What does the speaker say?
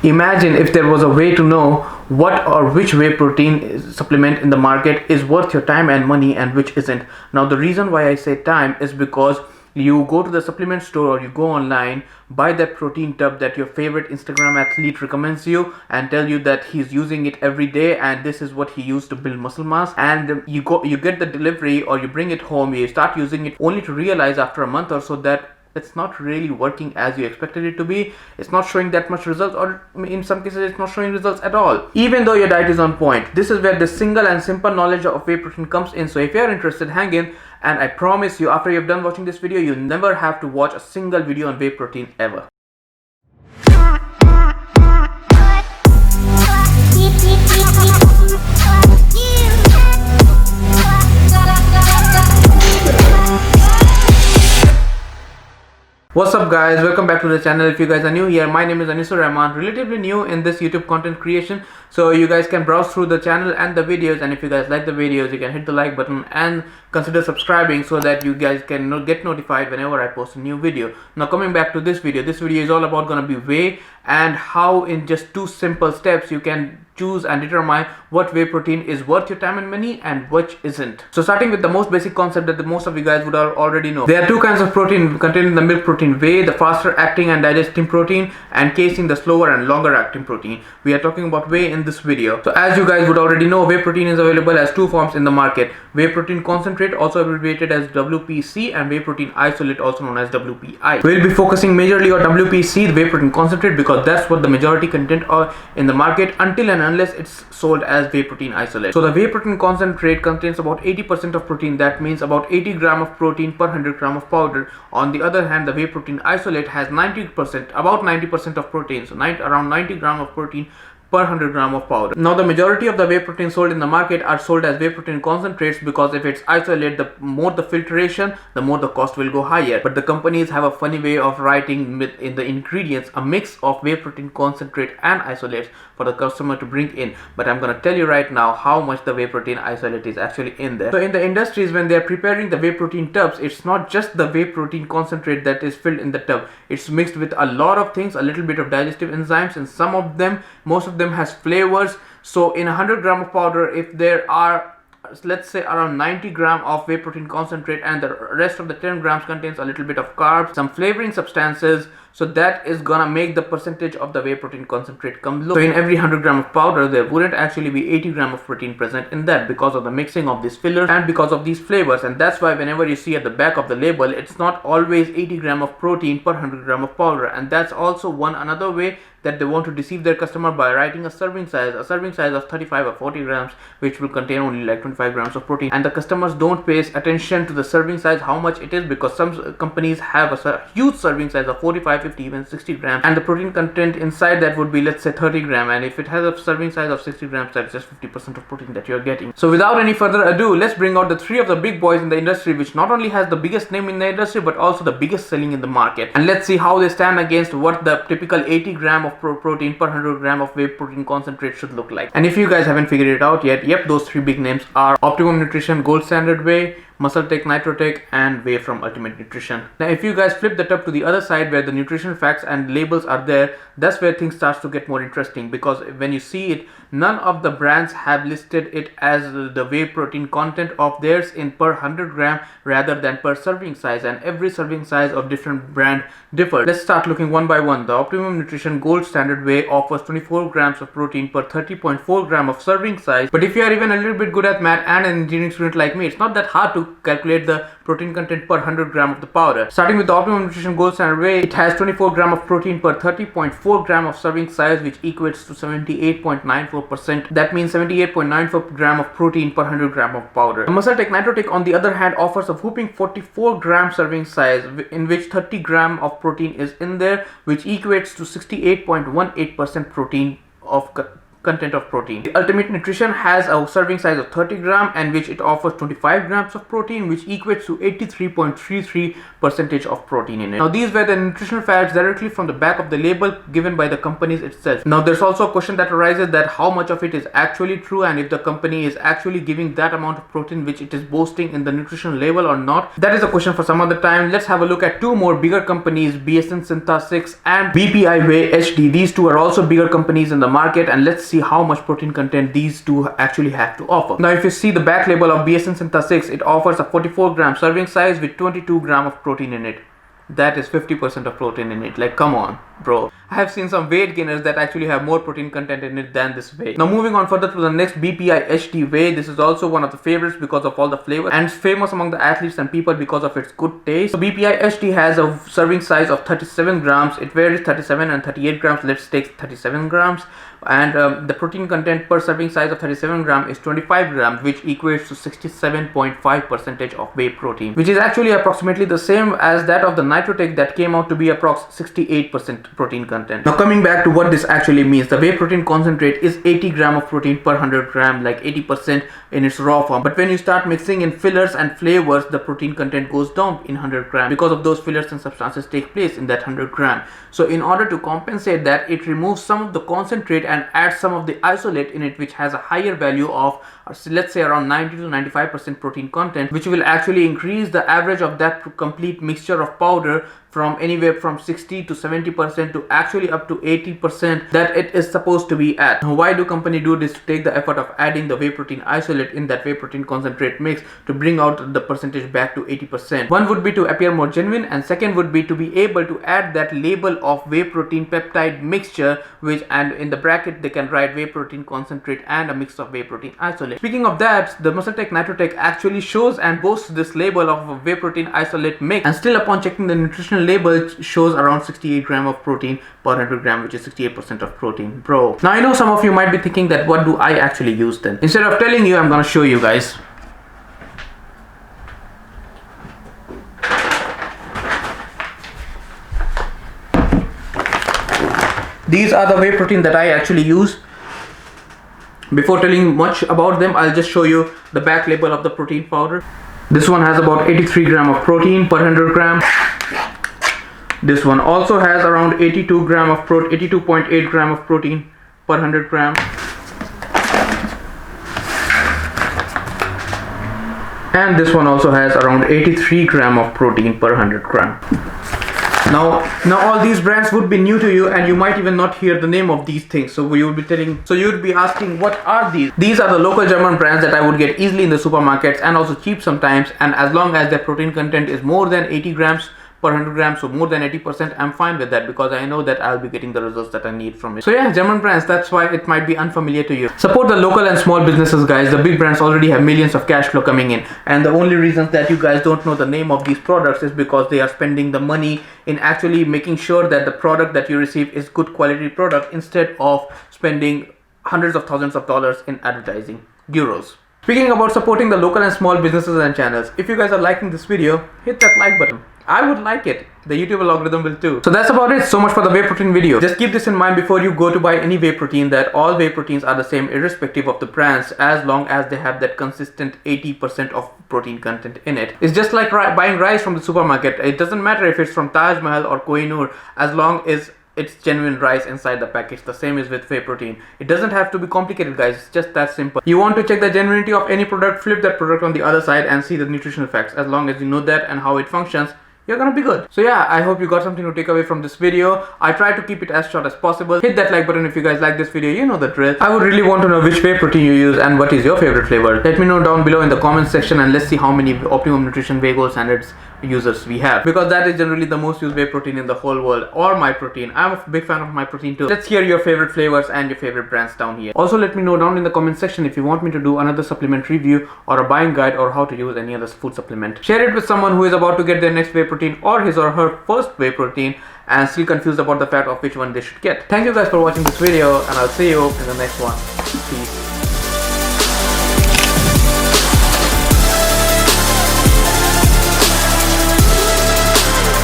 Imagine if there was a way to know what or which whey protein supplement in the market is worth your time and money and which isn't. Now the reason why I say time is because you go to the supplement store or you go online, buy that protein tub that your favorite Instagram athlete recommends you and tell you that he's using it every day and this is what he used to build muscle mass, and you get the delivery or you bring it home, you start using it only to realize after a month or so that it's not really working as you expected it to be. It's not showing that much results, or in some cases it's not showing results at all, even though your diet is on point. This is where the single and simple knowledge of whey protein comes in. So if you're interested, hang in, and I promise you, after you've done watching this video, you never have to watch a single video on whey protein ever. What's up guys, welcome back to the channel. If you guys are new here, my name is Anisur Rahman, relatively new in this YouTube content creation, so you guys can browse through the channel and the videos, and if you guys like the videos, you can hit the like button and consider subscribing so that you guys can get notified whenever I post a new video. Now coming back to this video is all about gonna be whey and how in just 2 simple steps you can choose and determine what whey protein is worth your time and money and which isn't. So starting with the most basic concept that most of you guys would already know. There are 2 kinds of protein contained in the milk protein: whey, the faster acting and digesting protein, and casein, the slower and longer acting protein. We are talking about whey in this video. So as you guys would already know, whey protein is available as 2 forms in the market: whey protein concentrate, also abbreviated as WPC, and whey protein isolate, also known as WPI. We'll be focusing majorly on WPC, the whey protein concentrate, because that's what the majority content are in the market until and unless it's sold as whey protein isolate. So the whey protein concentrate contains about 80% of protein. That means about 80 gram of protein per 100 gram of powder. On the other hand, the whey protein isolate has about 90% of protein, so around 90 gram of protein per 100 gram of powder. Now the majority of the whey protein sold in the market are sold as whey protein concentrates, because if it's isolate, the more the filtration, the more the cost will go higher. But the companies have a funny way of writing in the ingredients a mix of whey protein concentrate and isolates for the customer to bring in. But I'm gonna tell you right now how much the whey protein isolate is actually in there. So in the industries, when they're preparing the whey protein tubs, it's not just the whey protein concentrate that is filled in the tub. It's mixed with a lot of things, a little bit of digestive enzymes, and most of them has flavors. So in 100 gram of powder, if there are, let's say, around 90 gram of whey protein concentrate and the rest of the 10 grams contains a little bit of carbs, some flavoring substances, so that is gonna make the percentage of the whey protein concentrate come low. So in every 100 gram of powder, there wouldn't actually be 80 gram of protein present in that, because of the mixing of these fillers and because of these flavors. And that's why whenever you see at the back of the label, it's not always 80 gram of protein per 100 gram of powder. And that's also another way that they want to deceive their customer by writing a serving size of 35 or 40 grams, which will contain only like 25 grams of protein. And the customers don't pay attention to the serving size, how much it is, because some companies have a huge serving size of 45, 50, even 60 grams, and the protein content inside that would be, let's say, 30 gram, and if it has a serving size of 60 grams, that's just 50% of protein that you're getting. So without any further ado, let's bring out the 3 of the big boys in the industry, which not only has the biggest name in the industry but also the biggest selling in the market, and let's see how they stand against what the typical 80 gram of protein per 100 gram of whey protein concentrate should look like. And if you guys haven't figured it out yet, yep, those 3 big names are Optimum Nutrition, Gold Standard Whey, Muscletech Nitrotech, and whey from Ultimate Nutrition. Now if you guys flip the tub to the other side where the nutrition facts and labels are there, that's where things starts to get more interesting, because when you see it, none of the brands have listed it as the whey protein content of theirs in per 100 gram rather than per serving size, and every serving size of different brand differs. Let's start looking one by one. The Optimum Nutrition Gold Standard Whey offers 24 grams of protein per 30.4 gram of serving size. But if you are even a little bit good at math and an engineering student like me, it's not that hard to calculate the protein content per 100 gram of the powder. Starting with the Optimum Nutrition Gold Standard Whey, it has 24 gram of protein per 30.4 gram of serving size, which equates to 78.94%. That means 78.94 gram of protein per 100 gram of powder. The Muscletech Nitrotech, on the other hand, offers a whopping 44 gram serving size, in which 30 gram of protein is in there, which equates to 68.18% protein of content of protein. The Ultimate Nutrition has a serving size of 30 gram and which it offers 25 grams of protein, which equates to 83.33% of protein in it. Now these were the nutritional facts directly from the back of the label given by the companies itself. Now there's also a question that arises that how much of it is actually true and if the company is actually giving that amount of protein which it is boasting in the nutrition label or not. That is a question for some other time. Let's have a look at two more bigger companies, BSN Synthasix and BPI Whey HD. These two are also bigger companies in the market, and let's see how much protein content these two actually have to offer. Now if you see the back label of BSN Synthasix, it offers a 44 gram serving size with 22 gram of protein in it. That is 50% of protein in it. Like, come on, bro. I have seen some weight gainers that actually have more protein content in it than this whey. Now moving on further to the next BPI HD whey. This is also one of the favorites because of all the flavors and it's famous among the athletes and people because of its good taste. So BPI HD has a serving size of 37 grams. It varies 37 and 38 grams. Let's take 37 grams. And the protein content per serving size of 37 gram is 25 grams, which equates to 67.5% of whey protein, which is actually approximately the same as that of the Nitrotech that came out to be approx 68% protein content. Now coming back to what this actually means, the whey protein concentrate is 80 gram of protein per 100 gram, like 80% in its raw form. But when you start mixing in fillers and flavors, the protein content goes down in 100 gram because of those fillers and substances take place in that 100 gram. So in order to compensate that, it removes some of the concentrate and adds some of the isolate in it, which has a higher value of let's say around 90 to 95% protein content, which will actually increase the average of that complete mixture of powder from anywhere from 60 to 70% to actually up to 80% that it is supposed to be at. Now, why do company do this? To take the effort of adding the whey protein isolate in that whey protein concentrate mix to bring out the percentage back to 80%. One would be to appear more genuine, and second would be to be able to add that label of whey protein peptide mixture, which and in the bracket they can write whey protein concentrate and a mix of whey protein isolate. Speaking of that, the Muscletech Nitrotech actually shows and boasts this label of a whey protein isolate mix, and still upon checking the nutritional label shows around 68 gram of protein per 100 gram, which is 68% of protein. Bro, now I know some of you might be thinking that what do I actually use then? Instead of telling you, I'm gonna show you guys. These are the whey protein that I actually use. Before telling much about them, I'll just show you the back label of the protein powder. This one has about 83 gram of protein per 100 gram. This one also has around 82 gram of 82.8 gram of protein per 100 gram. And this one also has around 83 gram of protein per 100 gram. Now all these brands would be new to you and you might even not hear the name of these things. So you would be asking, what are these? These are the local German brands that I would get easily in the supermarkets and also cheap sometimes, and as long as their protein content is more than 80 grams per 100 grams, so more than 80%, I'm fine with that because I know that I'll be getting the results that I need from it. So yeah, German brands, that's why it might be unfamiliar to you. Support the local and small businesses, guys. The big brands already have millions of cash flow coming in, and the only reasons that you guys don't know the name of these products is because they are spending the money in actually making sure that the product that you receive is good quality product instead of spending hundreds of thousands of dollars in advertising, euros. Speaking about supporting the local and small businesses and channels, if you guys are liking this video, hit that like button. I would like it. The YouTube algorithm will too. So that's about it. So much for the whey protein video. Just keep this in mind before you go to buy any whey protein, that all whey proteins are the same irrespective of the brands, as long as they have that consistent 80% of protein content in it. It's just like buying rice from the supermarket. It doesn't matter if it's from Taj Mahal or Kohinoor, as long as it's genuine rice inside the package. The same is with whey protein. It doesn't have to be complicated, guys. It's just that simple. You want to check the genuinity of any product, flip that product on the other side and see the nutritional facts. As long as you know that and how it functions, you're gonna be good. So yeah, I hope you got something to take away from this video. I try to keep it as short as possible. Hit that like button if you guys like this video. You know the drill. I would really want to know which whey protein you use and what is your favorite flavor. Let me know down below in the comment section, and let's see how many Optimum Nutrition Whey Gold Standards users we have, because that is generally the most used whey protein in the whole world, or my protein. I'm a big fan of my protein too. Let's hear your favorite flavors and your favorite brands down here. Also, let me know down in the comment section if you want me to do another supplement review or a buying guide or how to use any other food supplement. Share it with someone who is about to get their next whey protein or his or her first whey protein and still confused about the fact of which one they should get. Thank you guys for watching this video, and I'll see you in the next one. Peace.